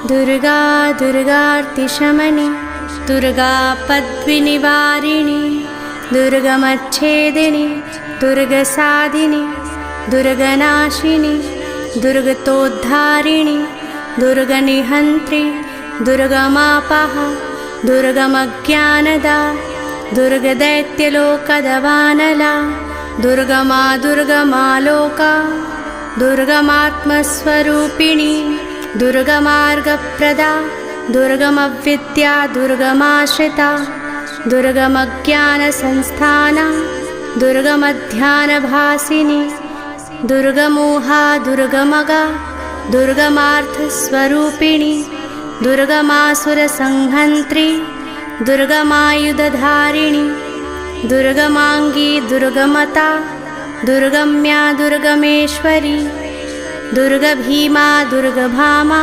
Durga दुर्गार्तिशमनि दुर्गापद्विनिवारिणि दुर्गमच्छेदिनि दुर्गसाधिनि दुर्गनाशिनि दुर्गतोद्धारिणि दुर्गनिहन्त्रि दुर्गमापः दुर्गमज्ञानदा दुर्गदैत्यलोकदवानला दुर्गमा दुर्गमालोका दुर्गमात्मस्वरूपिणी दुर्गमार्गप्रदा दुर्गमविद्या दुर्गमाश्रिता दुर्गमज्ञानसंस्थाना दुर्गमध्यानभासिनी दुर्गमोहा दुर्गमगा दुर्गमार्थस्वरूपिणी दुर्गमासुरसंहन्त्री दुर्गमायुधधारिणी दुर्गमांगी दुर्गमता दुर्गम्या दुर्गमेश्वरी दुर्गभीमा दुर्गभामा